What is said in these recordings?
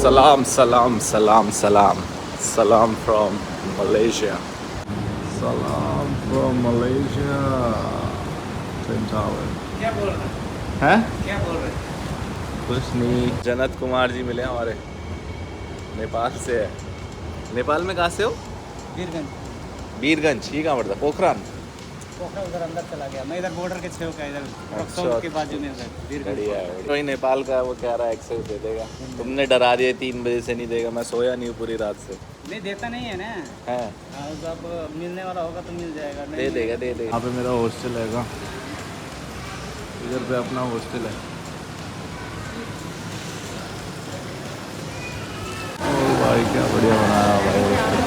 Salam, salam, salam, salam. Salam from Malaysia. Salam from Malaysia. Twin Tower. क्या बोल रहे हैं? क्या बोल रहे कुछ नहीं। जन्नत कुमार जी मिले हमारे, नेपाल से है। नेपाल में कहाँ से हो? वीरगंज बीरगंज। ये कहाँ पड़ता है? पोखरान। पोखरा उधर अंदर चला गया। मैं इधर बॉर्डर के छेव का इधर अच्छा, रक्सौल के बाजू में उधर वीरगंज। बढ़िया है। वही नेपाल का है, वो कह रहा है एक्सेस दे देगा। तुमने डरा दिया 3 बजे से नहीं देगा। मैं सोया नहीं हूँ पूरी रात से। नहीं देता नहीं है ना। है, हाँ तो अब मिलने वाला होगा तो मिल जाएगा। दे देगा दे देगा। यहाँ पे मेरा हॉस्टल हैगा, इधर पे अपना हॉस्टल है। ओ भाई क्या बढ़िया बनाया भाई हॉस्टल।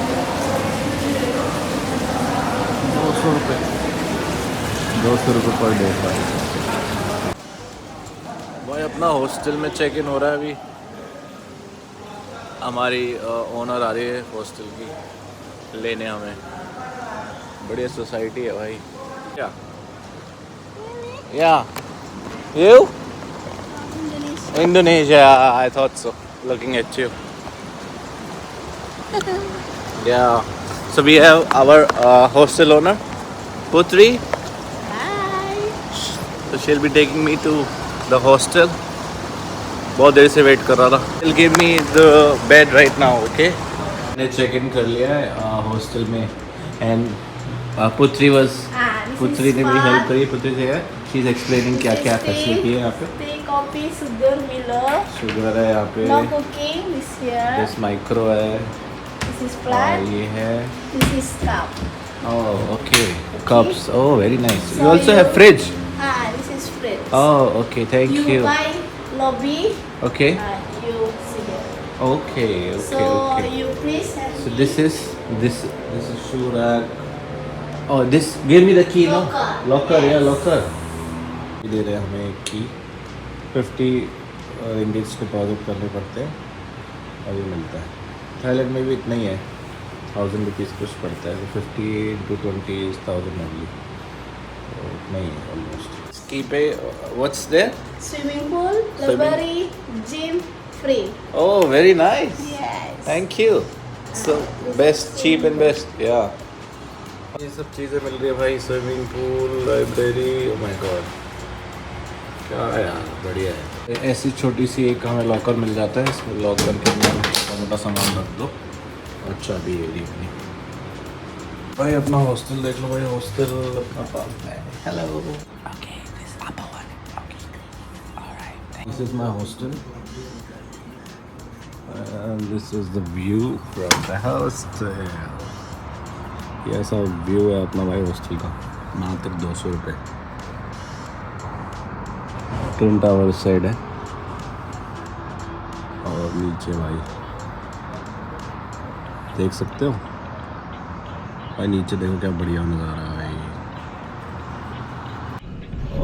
200 रुपये, 200 रुपये पर डे भाई। अपना हॉस्टल में चेक इन हो रहा है अभी। हमारी ओनर आ रही है हॉस्टल की लेने हमें। बढ़िया सोसाइटी है भाई। क्या या you Indonesia, I thought so. Looking at you. Yeah. So we have our hostel owner, Putri. Hi. So she'll be taking me to the hostel. बहुत देर से वेट कर रहा था. She'll give me the bed right now, okay? मैंने check in कर लिया है hostel में and Putri was पुत्री ने भी हेल्प करी. पुत्री से है, शी इज एक्सप्लेनिंग क्या क्या फैसिलिटी है यहाँ पे. Tea coffee sugar Milo. Sugar है यहाँ पे. No cooking this here. This micro है. This is our flat. ये है. This is cup. Oh okay, cups. Oh very nice. You also have fridge. हाँ, this is fridge. Oh okay, thank You you. buy lobby. Okay You see here. Okay So okay. you please help So me. this is shoe rack. Oh, this give me the key, no? Locker. Locker, yeah, Yes. locker. ये दे रहे हैं हमें एक की. 50 ringgits deposit करने पड़ते हैं और ये मिलता है. थाईलैंड में भी इतना ही है, 1000 रुपीज़ कुछ पड़ता है. तो 50 into 20 is 1000 only. तो इतना ही है ऑलमोस्ट. की पे what's there? Swimming pool, Swimming- library, gym, free. Oh, very nice. Yes. Thank you. So best, cheap and best, yeah. ये सब चीज़ें मिल रही है भाई. Swimming pool, library. Oh my God, क्या है यार, बढ़िया है. ऐसी छोटी सी एक हमें लॉकर मिल जाता है. इसमें लॉक करके अपना मोटा सामान रख दो. अच्छा भी है अपनी. भाई अपना हॉस्टल देख लो भाई. हॉस्टल अपना पास है. Hello. Okay, this upper one. Okay, alright. This is my hostel and this is the view from the hostel. ये ऐसा व्यू है अपना भाई हॉस्टल का. मात्र 200 रुपये. ट्विन टावर साइड है और नीचे भाई देख सकते हो भाई. नीचे देखो क्या बढ़िया नज़ारा है भाई.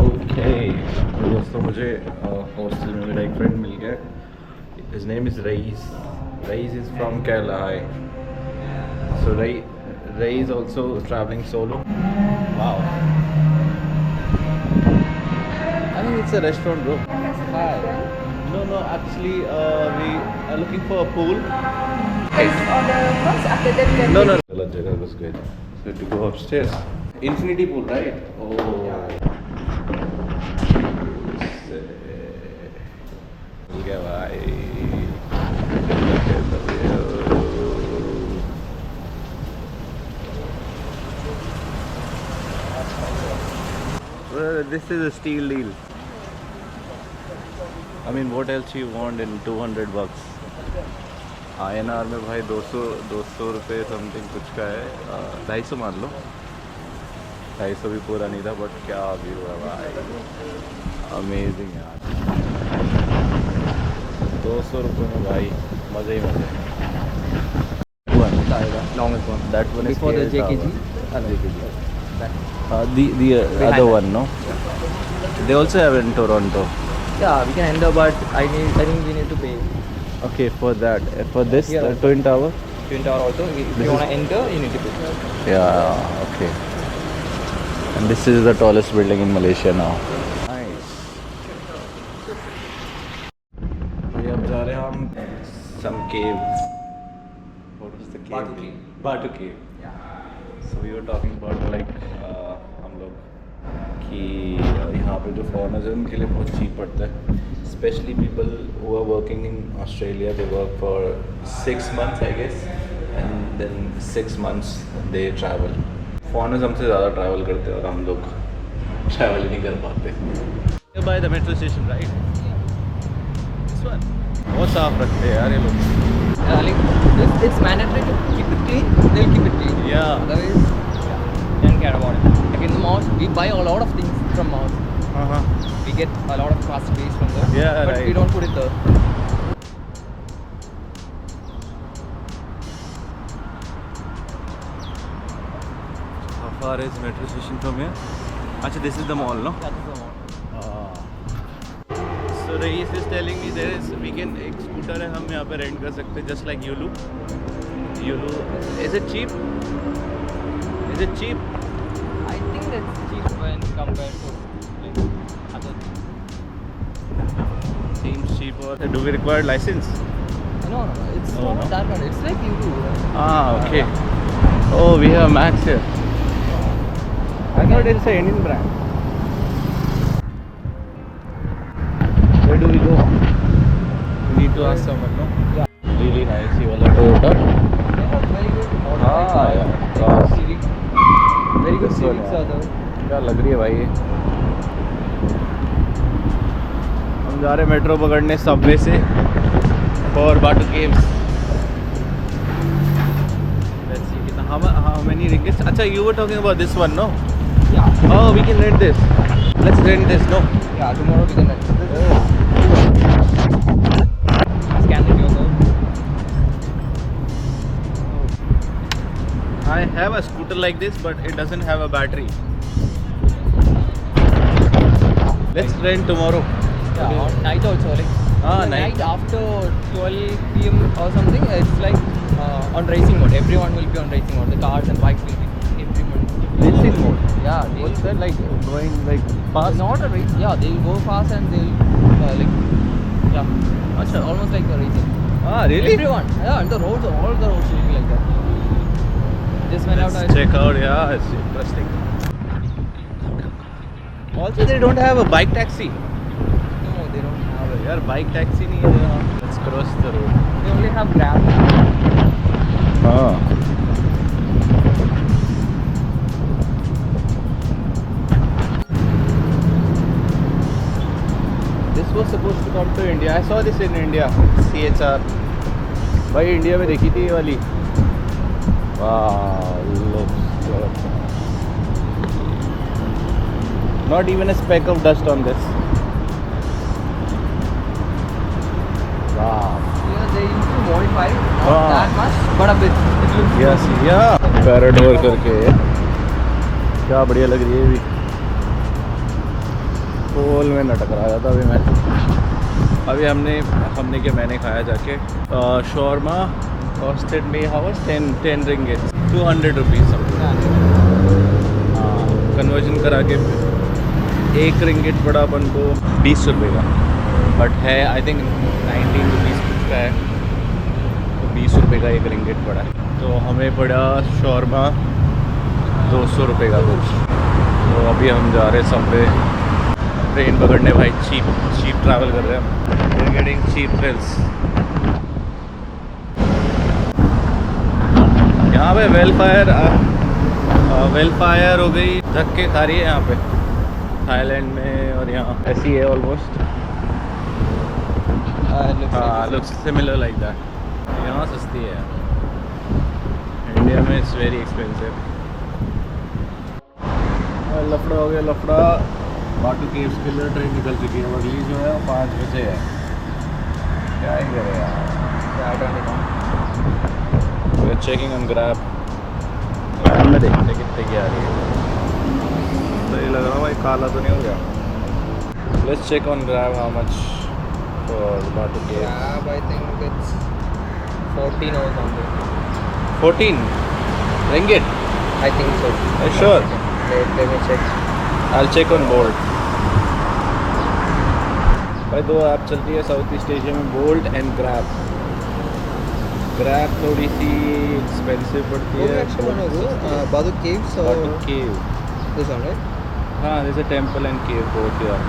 ओके दोस्तों, मुझे हॉस्टल में मेरा एक फ्रेंड मिल गया. His name is Raiz. Raiz is from Kerala. Hi. So Raiz also traveling solo. Wow. I think it's a restaurant, bro. Hi. No, actually, we are looking for a pool. Order first, after that then No. गलत जगह घुस गए. So to go upstairs. Infinity pool, right? Oh. मिल गया भाई. This is a steal deal. I mean, what else you want in 200 bucks? INR में भाई 200 रुपये something कुछ का है. 250 मान लो. 250 भी पूरा नहीं था, बट क्या व्यू है भाई. अमेजिंग यार. 200 रुपये में भाई मज़े ही मज़े. Longest one. That one is Before the KL JKG. Tower. JKG. The other one, no? They also have in Toronto. Yeah, we can enter, but I think we need to pay. Okay, for that, for this Yeah. Twin Tower. Twin Tower also. If This you is- want to enter, you need to pay. Yeah, okay. And this is the tallest building in Malaysia now. Nice. भाई अब जा रहे हैं हम Batu Cave. So we were talking about like हम लोग कि यहाँ पे जो फॉरेनर्स हैं उनके लिए बहुत चीप पड़ता है, specially people who are working in Australia. They work for 6 months I guess and then 6 months they travel. Foreigners हमसे ज़्यादा ट्रैवल करते हैं और हम लोग ट्रैवल ही नहीं कर पाते. By the metro station right. This one बहुत साफ रखते हैं यार ये लोग. Like, it's mandatory to keep it clean, they'll keep it clean. Yeah. Otherwise, don't care about it. Like in the malls, we buy a lot of things from malls. We get a lot of plastic waste from there. Yeah, but right. we don't put it there. How far is metro station from here? Actually, this is the mall, no? That is the mall. So Rais is telling me there is एक scooter है, हम यहाँ पे rent कर सकते हैं, just like Yulu. Yulu, is it cheap? Is it cheap? I think that's cheap when compared to like other things. Seems cheaper. Do we require license? No, it's No, not no. that one. It's like you do. Okay. Oh, we have Max here. I thought it's an Indian brand. Where do we go? We need to ask someone, no? Yeah. Really nice. You want Toyota? They have very good model. yeah. Class. Civic. Very good This one, Civics yeah. are there. क्या लग रही है भाई ये. हम जा रहे हैं मेट्रो पकड़ने सबवे से for Batu caves. Let's see कितना how many ringgits. अच्छा, you were talking about this one, no? Yeah. Oh, we can rent this. Let's rent this, no? Yeah, tomorrow we can rent. Oh. Scan the QR code. I have a scooter like this, but it doesn't have a battery. Let's rent tomorrow. Yeah, on night also. Like, the night. after 12 PM or something, it's like on racing mode. Everyone will be on racing mode. The cars and bikes will be everyone. Racing mode? Yeah. What's that like? Going like fast? Not a race. Yeah, they'll go fast and they'll like yeah. Achha. Almost like a racing. Ah, really? Everyone. Yeah, and the roads, all the roads will be like that. Just went out. Let's check out. Yeah, it's interesting. Also, they don't have a bike taxi. No, they don't have it. यार bike taxi नहीं है यहाँ. Let's cross the road. They only have Grab. हाँ. This was supposed to come to India. I saw this in India. CHR. भाई India में देखी थी ये वाली. Wow, looks good. Not even a speck of dust on this. Wow. Yeah, they used to modify it, not Ah. that much, but a bit. It looks Yes, yeah. पैराडोर करके क्या बढ़िया लग रही है ये भी. पोल में न टकराया था अभी मैं. अभी हमने क्या मैंने खाया जाके शॉर्मा कॉस्टेड मी house 10 ringgit 200 rupees something. Conversion करा के 1 ringgit पड़ा अपन को 20 रुपये का, बट है आई थिंक 19 रुपीज़ कुछ का है, तो 20 रुपये का 1 ringgit पड़ा है. तो हमें पड़ा शॉर्मा 200 रुपये का कुछ. तो अभी हम जा रहे सबवे ट्रेन पकड़ने भाई. चीप ट्रैवल कर रहे हैं हम. We are getting cheap thrills. यहाँ पे वेलफायर हो गई, धक्के खा रही है यहाँ पे थाईलैंड में, और यहाँ ऐसी है ऑलमोस्ट. हाँ, लुक्स सिमिलर लाइक दैट. यहाँ सस्ती है, इंडिया में इट्स वेरी एक्सपेंसिव. लफड़ा हो गया लफड़ा. बाटू केव्स के लिए ट्रेन निकल चुकी है. रिलीज जो है वो 5 बजे है. क्या ही करे यार. We are checking on Grab. Grab में देखते कितने की आ रही है. सही लग रहा भाई, काला तो नहीं हो गया. Let's check on Grab how much for Batu Caves. Grab, I think it's 14 or something. 14 ringgit. I think so. Sure. Let me check. I'll check on Bolt. भाई 2 ऐप चलती है साउथ ईस्ट एशिया में, bolt and grab. Grab थोड़ी सी expensive पड़ती है। Badu Caves or cave, this one, right? हाँ जैसे temple and cave both यार।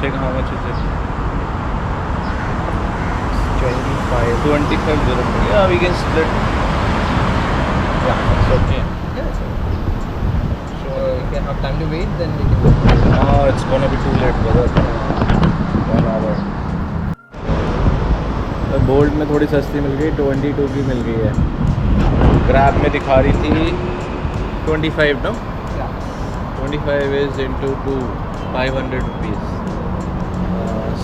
Check how much is it? 25 dirham. Yeah, we can split. Yeah, it's okay. Yeah, it's okay. So if you have time to wait, then we can. Oh, it's gonna be too late, brother. 1 hour. Bolt में थोड़ी सस्ती मिल गई, 22 की मिल गई है। Grab में दिखा रही थी 25 no? Yeah. 25 is into 2, 500 rupees.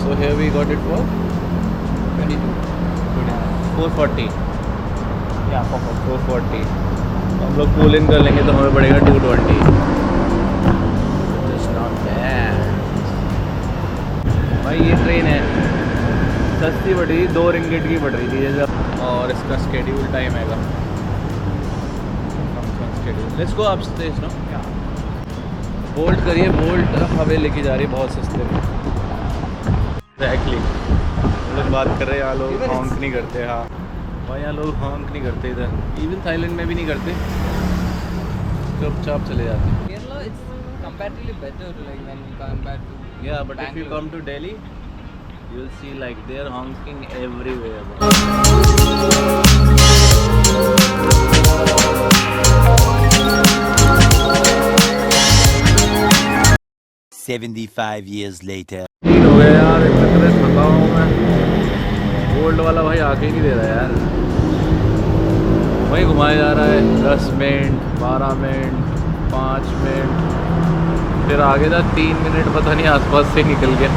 So here we got it for 22. 440. Yeah, for 440. हम लोग पुल इन कर लेंगे तो हमें पड़ेगा 220. Just not bad. भाई ये ट्रेन है सस्ती पड़ रही, 2 रिंगिट की पड़ रही थी जैसे। और इसका स्केड्यूल टाइम हैगा। Let's go upstairs no. Bolt करिए, बोल्ट हमें लेके जा रही है बहुत सस्ते में। एग्जैक्टली हम लोग बात कर रहे हैं, यहाँ लोग हॉन्क नहीं करते। हाँ भाई यहाँ लोग हॉन्क नहीं करते इधर, इवन थाईलैंड में भी नहीं करते, चुपचाप चले जाते हैं। Kerala, it's comparatively better like when compared to. Yeah, but if you come to Delhi, you'll see like they're honking everywhere. 75 years later. ठीक हो गया यार, इतने थका हूँ मैं। गोल्ड वाला भाई आके ही नहीं दे रहा यार, वही घुमाया जा रहा है 10 मिनट, 12 मिनट, 5 मिनट, फिर आगे था 3 मिनट पता नहीं आसपास से निकल गया।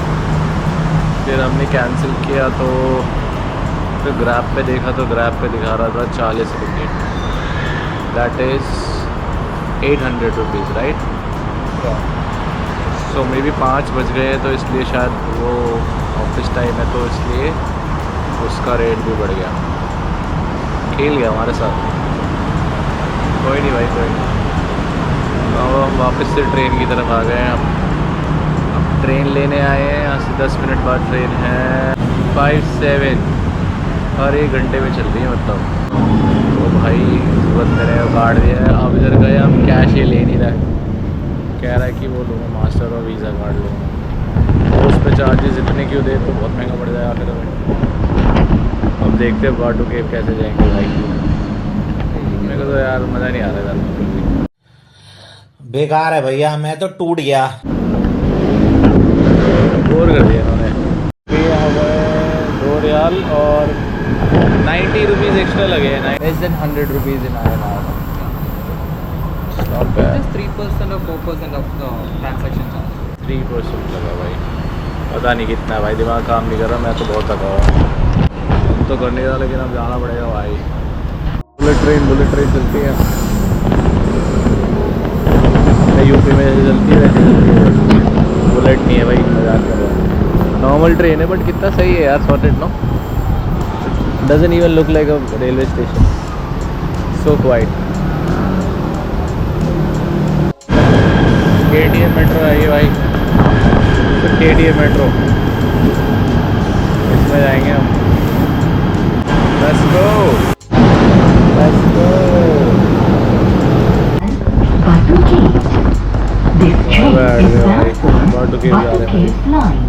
फिर हमने कैंसिल किया तो फिर ग्रैब पे देखा तो ग्रैब पे दिखा रहा था 40 रुपये, that is 800 rupees right. So may be 5 बज गए तो इसलिए शायद वो ऑफिस टाइम है तो इसलिए उसका रेट भी बढ़ गया। खेल गया हमारे साथ। कोई नहीं भाई, कोई नहीं। अब हम वापस से ट्रेन की तरफ आ गए हैं। अब ट्रेन लेने आए हैं, यहाँ से 10 मिनट बाद ट्रेन है 5-7, हर 1 घंटे में चल रही है मतलब। तो भाई इस बंदे ने काट दिया है। अब इधर गए हम, कैश ये ले नहीं रहा है, कह रहा है कि वो लूँगा मास्टर और वीज़ा कार्ड लूँगा। तो उस पर चार्जेस इतने क्यों दे, तो बहुत महंगा पड़ जाएगा फिर हमें। अब देखते हैं बाटू केव कैसे जाएंगे भाई। मेरे को तो यार मज़ा नहीं आ रहा है बिल्कुल भी, बेकार है भैया, मैं तो टूट गया। बोर कर दिया इन्होंने। ये हमें 2 रियाल और 90 रुपीज़ एक्स्ट्रा लगे हैं, Less than 100 rupees in INR. Not bad. Just 3% or 4% of the transaction charge. 3% लगा भाई, पता नहीं कितना है भाई, दिमाग काम नहीं कर रहा। मैं तो बहुत थका हुआ हूँ, हम तो करने का, लेकिन अब जाना पड़ेगा भाई। बुलेट ट्रेन चलती है यूपी में, जैसे चलती है वैसे चलती है। बुलेट नहीं है भाई, मजाक कर रहा हूँ। नॉर्मल ट्रेन है बट कितना सही है यार, sorted no, doesn't even look like a railway station, so quite. KTM metro है ये भाई, तो KTM मेट्रो, इसमें जाएंगे हम। Let's go, let's go. Batu Cave. This train is bound for Batu Cave जा रहे Batu हैं। Cave line.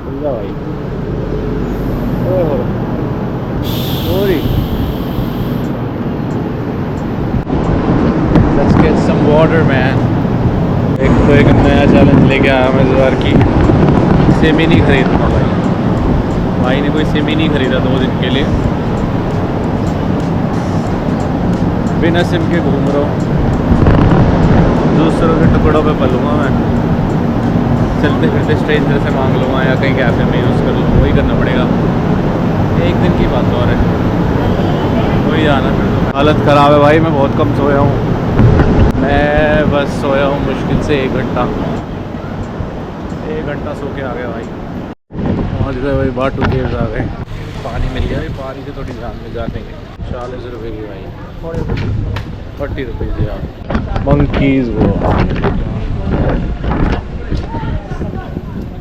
खुल्ला भाई, oh sorry. Let's get some water man। एक नया चैलेंज लेके आया मैं इस बार की, सिम ही नहीं खरीदना भाई ने कोई सिम ही नहीं खरीदा 2 दिन के लिए, बिना सिम के घूम रहा हूँ, दूसरों के टुकड़ों पे पलूँगा मैं, चलते फिरते स्ट्रेंजर से मांग लूँगा या कहीं कैफे में यूज़ कर लूँगा, वही करना पड़ेगा। 1 दिन की बात और है, वही जाना फिर। हालत ख़राब है भाई, मैं बहुत कम सोया हूँ, मैं बस सोया हूँ मुश्किल से 1 घंटा, 1 घंटा सो के आ गया भाई। पहुँच गए भाई, बाटू केव्स आ गए। पानी मिल गया, पानी से थोड़ी जान में जानेंगे। 40 रुपये की भाई, 40 रुपये से यार। मंकीज़ वो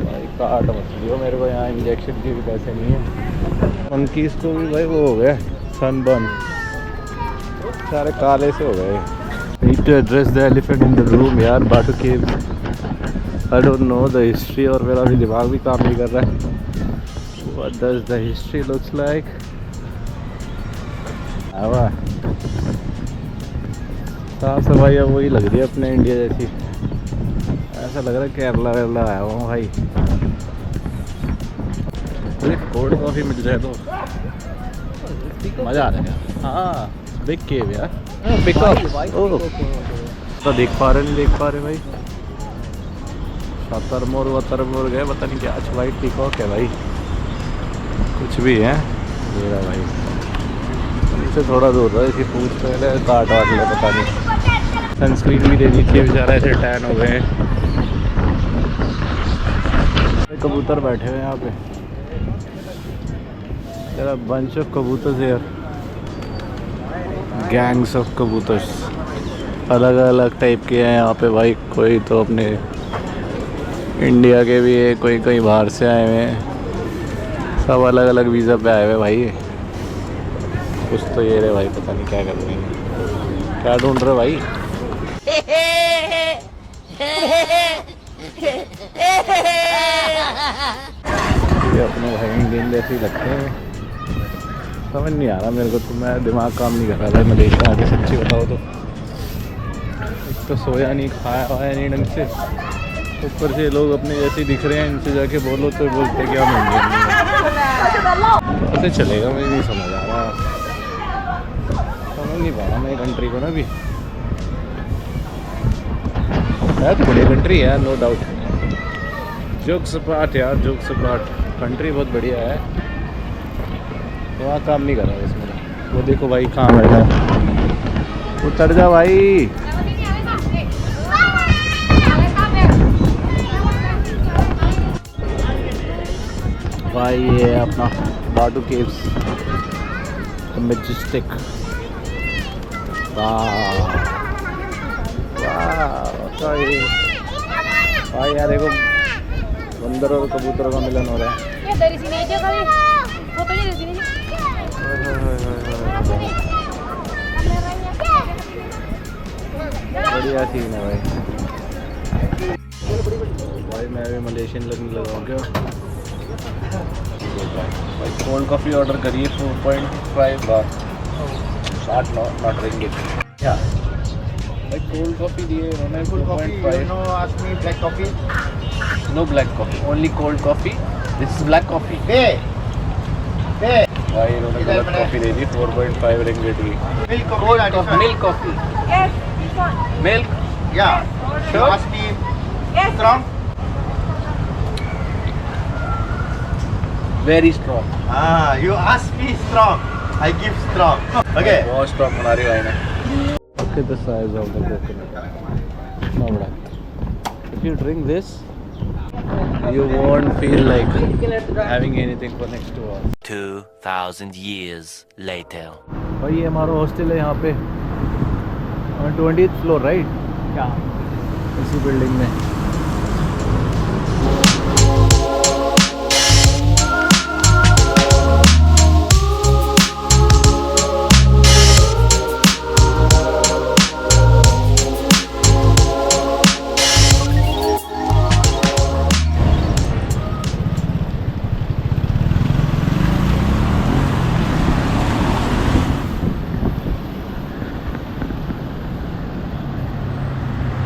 भाई काट मत लियो मेरे को, यहाँ इंजेक्शन के भी पैसे नहीं है। मंकीज़ को भी भाई वो हो गया सनबर्न, सारे काले से हो गए। Need to address the elephant in the room यार, Batu Caves. I don't know the history, और मेरा भी दिमाग भी काम नहीं कर रहा है। What does the history looks like? साफ सफाई अब वही लग रही है अपने इंडिया जैसी, ऐसा लग रहा है केरला वेरला आया हूँ भाई। कोल्ड कॉफ़ी मिल जाए तो मज़ा आ जाएगा। हाँ बिग केव यार, पिकअप तो देख पा रहे नहीं देख पा रहे भाई। शतरमोर वतरमोर गए, पता नहीं क्या। अच्छा वाइट पिकॉक है भाई, कुछ भी है मेरा भाई। इससे थोड़ा दूर रहा, इसी पूछ पहले काट वाट ले, पता नहीं। सनस्क्रीन भी दे दी थी, बेचारा ऐसे टैन हो गए। कबूतर बैठे हुए हैं यहाँ पे, तेरा बंच ऑफ कबूतर यार, गैंग्स ऑफ कबूतर्स, अलग अलग टाइप के हैं यहाँ पे भाई। कोई तो अपने इंडिया के भी है, कोई कहीं बाहर से आए हुए हैं, सब अलग अलग वीज़ा पे आए हुए भाई। कुछ तो ये रहे भाई, पता नहीं क्या कर रहे हैं, क्या ढूंढ रहे भाई। ये अपने भाई इंडियन जैसे ही लगते हैं, समझ नहीं आ रहा मेरे को तो। मैं दिमाग काम नहीं कर रहा भाई मलेशिया आके, सच्ची बताओ तो। एक तो सोया नहीं, खाया वाया नहीं ढंग से, ऊपर से लोग अपने जैसे दिख रहे हैं, इनसे जाके बोलो तो बोलते क्या मंगे कैसे चलेगा, मुझे नहीं समझ आ रहा, समझ नहीं पा रहा मैं कंट्री को ना। भी है तो बढ़िया कंट्री है, नो डाउट। जोक्स अपार्ट यार, जोक्स अपार्ट, कंट्री बहुत बढ़िया है। वहाँ काम नहीं कर रहा इसमें। वो देखो भाई कहाँ बैठा है, उतर जा भाई। भाई ये अपना बाटू केव्स मैजेस्टिक। भाई यार देखो, बंदर और कबूतर का मिलन हो रहा है। बढ़िया सीन है भाई। भाई मैं भी मलेशियन लगने लगा हूँ क्या भाई। कोल्ड कॉफ़ी ऑर्डर करिए 4.5 बार, नॉट रिंगिट। क्या भाई कोल्ड कॉफ़ी दिए उन्होंने 4.5। No ask me black coffee. No black coffee, only cold coffee. This is black coffee. भाई इन्होंने गलत कॉफ़ी दे दी 4.5 रिंगिट की। Milk coffee Yes, this one. Milk. या Sure. Ask me Yes. Strong. Very strong. You ask me strong, I give strong. Okay. बहुत strong बना रही है ना। Look at the size of the coconut. No बड़ा। If you drink this, you won't feel like having anything for next 2 hours. 2,000 years later. भाई ये हमारा hostel है यहाँ पे, 20th फ्लोर राइट? क्या? इसी बिल्डिंग में।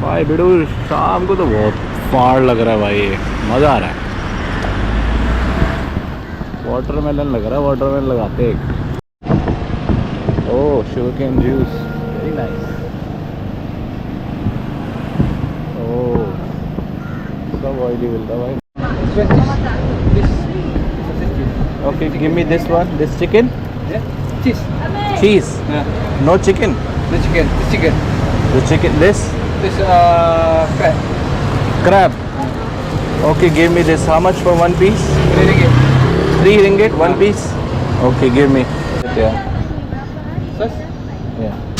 भाई बिडू शाम को तो बहुत फाड़ लग रहा है भाई, ये मज़ा आ रहा है। वाटरमेलन लग रहा है, वाटरमेलन लगाते एक। Oh sugarcane juice, very nice. Oh सब ऑयली मिलता है भाई। Okay give me this one, this chicken Cheese. Cheese, no chicken, The chicken. The chicken this This crab. crab. Okay, give me this. How much for one piece? 3 ringgit, 1 piece. Okay, give me. Yeah. Sir? Yeah.